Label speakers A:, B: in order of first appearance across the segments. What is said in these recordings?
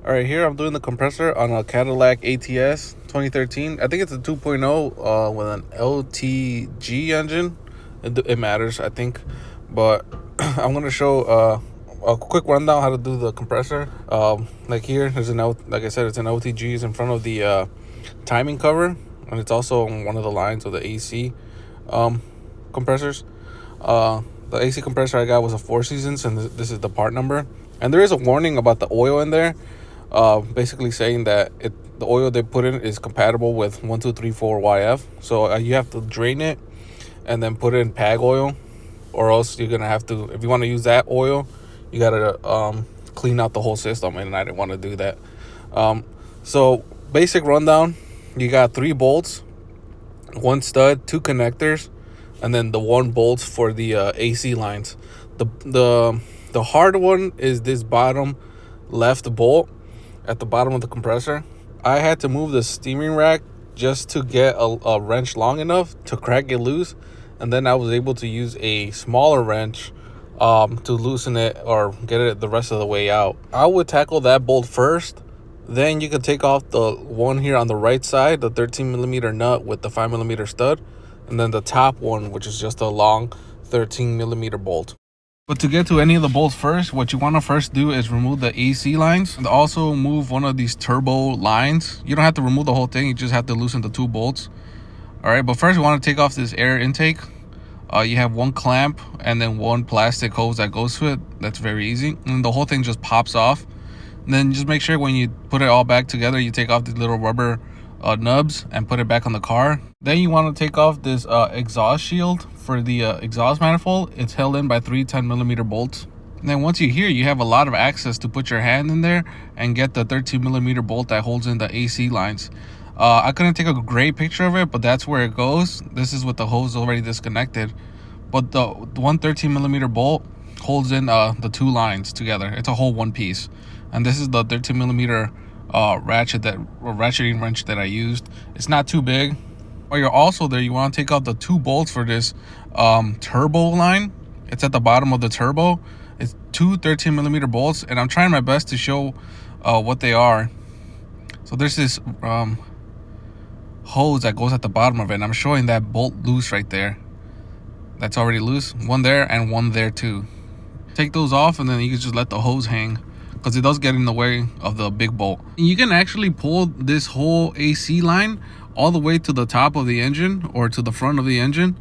A: All right, here I'm doing the compressor on a Cadillac ATS 2013. I think it's a 2.0 with an LTG engine. It matters, I think. But I'm going to show a quick rundown how to do the compressor. Like here, there's like I said, it's an LTG. It's in front of the timing cover. And it's also on one of the lines of the AC compressors. The AC compressor I got was a 4 Seasons, and this is the part number. And there is a warning about the oil in there, basically saying that the oil they put in is compatible with 1234YF. So you have to drain it and then put it in PAG oil, or else you're gonna have to. If you want to use that oil, you gotta clean out the whole system, and I didn't want to do that. So basic rundown: you got 3 bolts, 1 stud, 2 connectors, and then the 1 bolt for the AC lines. The hard one is this bottom left bolt at the bottom of the compressor. I had to move the steering rack just to get a wrench long enough to crack it loose, and then I was able to use a smaller wrench to loosen it or get it the rest of the way out. I would tackle that bolt first. Then you can take off the one here on the right side, the 13mm nut with the 5mm stud, and then the top one, which is just a long 13mm bolt. But to get to any of the bolts first, what you want to first do is remove the AC lines and also move one of these turbo lines. You don't have to remove the whole thing, you just have to loosen the 2 bolts. All right, but first you want to take off this air intake. You have 1 clamp and then 1 plastic hose that goes to it. That's very easy, and the whole thing just pops off. And then just make sure when you put it all back together, you take off these little rubber nubs and put it back on the car. Then you want to take off this exhaust shield for the exhaust manifold. It's held in by 3 10mm bolts. And then once you're here, you have a lot of access to put your hand in there and get the 13mm bolt that holds in the AC lines. I couldn't take a great picture of it, but that's where it goes. This is with the hose already disconnected. But the 1 13mm bolt holds in the 2 lines together. It's a whole one piece. And this is the 13mm ratcheting wrench that I used. It's not too big. While you're also there, you want to take out the 2 bolts for this turbo line. It's at the bottom of the turbo. It's 2 13mm bolts, and I'm trying my best to show what they are. So there's this hose that goes at the bottom of it, and I'm showing that bolt loose right there. That's already loose. 1 there and 1 there too. Take those off, and then you can just let the hose hang, because it does get in the way of the big bolt. You can actually pull this whole AC line all the way to the top of the engine or to the front of the engine,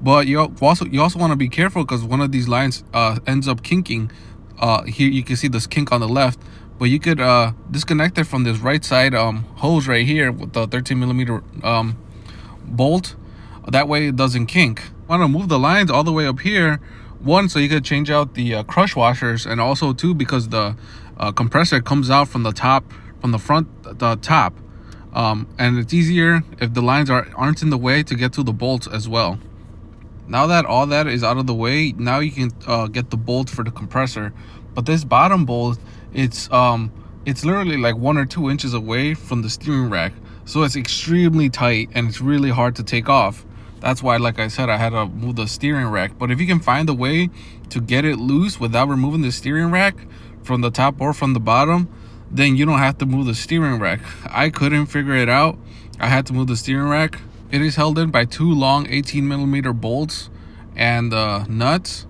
A: but you also want to be careful, because one of these lines ends up kinking. Here you can see this kink on the left, but you could disconnect it from this right side hose right here with the 13mm bolt. That way it doesn't kink. Want to move the lines all the way up here, 1, so you could change out the crush washers, and also 2, because the compressor comes out from the top, from the front, the top, and it's easier if the lines aren't in the way to get to the bolts as well. Now that all that is out of the way, now you can get the bolt for the compressor. But this bottom bolt, it's literally like 1 or 2 inches away from the steering rack, so it's extremely tight and it's really hard to take off. That's why, like I said, I had to move the steering rack. But if you can find a way to get it loose without removing the steering rack from the top or from the bottom, then you don't have to move the steering rack. I couldn't figure it out. I had to move the steering rack. It is held in by 2 long 18mm bolts and nuts.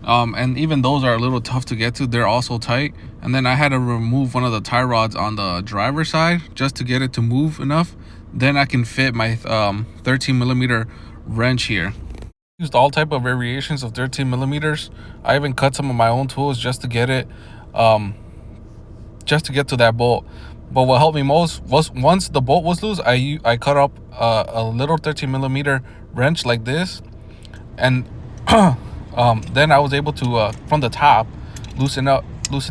A: And even those are a little tough to get to. They're also tight. And then I had to remove one of the tie rods on the driver's side just to get it to move enough. Then I can fit my 13mm wrench here. Used all type of variations of 13mm. I even cut some of my own tools just to get it, just to get to that bolt. But what helped me most was, once the bolt was loose, I cut up a little 13mm wrench like this, and then I was able to from the top loosen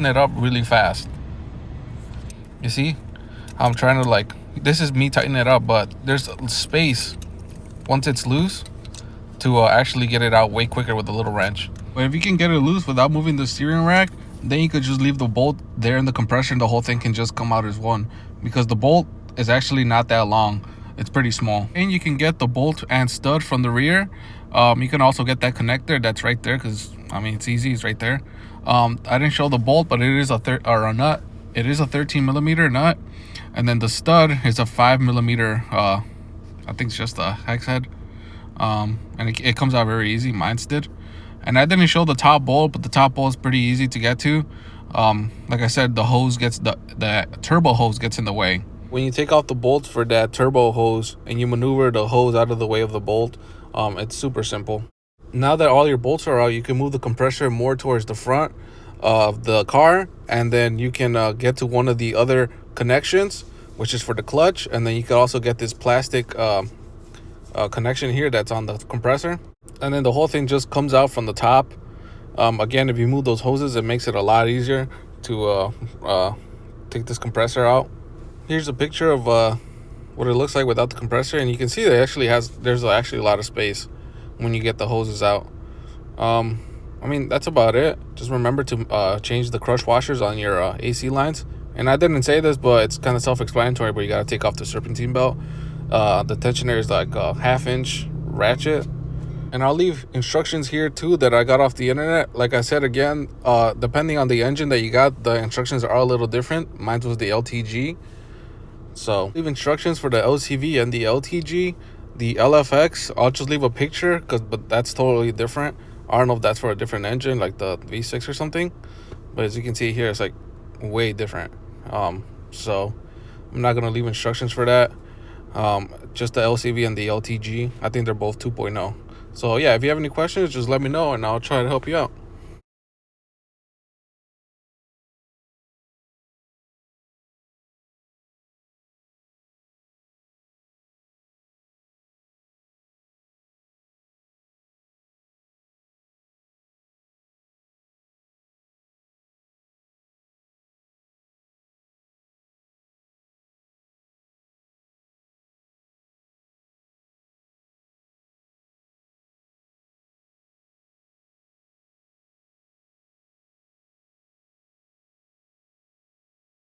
A: it up really fast. You see, I'm trying to, like, this is me tightening it up, but there's space once it's loose to actually get it out way quicker with a little wrench. But if you can get it loose without moving the steering rack, then you could just leave the bolt there in the compressor, and the whole thing can just come out as one, because the bolt is actually not that long. It's pretty small. And you can get the bolt and stud from the rear. You can also get that connector that's right there, because I mean, it's easy, it's right there. I didn't show the bolt, but it is a nut It is a 13 millimeter nut, and then the stud is a 5 millimeter. I think it's just a hex head, and it comes out very easy. Mine's did, and I didn't show the top bolt, but the top bolt is pretty easy to get to. Like I said, the hose gets the turbo hose gets in the way. When you take off the bolts for that turbo hose and you maneuver the hose out of the way of the bolt, it's super simple. Now that all your bolts are out, you can move the compressor more towards the front of the car, and then you can get to one of the other connections, which is for the clutch, and then you can also get this plastic connection here that's on the compressor, and then the whole thing just comes out from the top. Again, if you move those hoses, it makes it a lot easier to take this compressor out. Here's a picture of what it looks like without the compressor, and you can see that there's actually a lot of space when you get the hoses out. I mean, that's about it. Just remember to change the crush washers on your AC lines. And I didn't say this, but it's kind of self-explanatory, but you got to take off the serpentine belt. The tensioner is like a 1/2 inch ratchet. And I'll leave instructions here too that I got off the internet. Like I said, again, depending on the engine that you got, the instructions are a little different. Mine was the LTG. So leave instructions for the LCV and the LTG. The LFX, I'll just leave a picture, but that's totally different. I don't know if that's for a different engine, like the V6 or something. But as you can see here, it's like way different. So I'm not gonna leave instructions for that. Just the LCV and the LTG. I think they're both 2.0. So yeah, if you have any questions, just let me know and I'll try to help you out.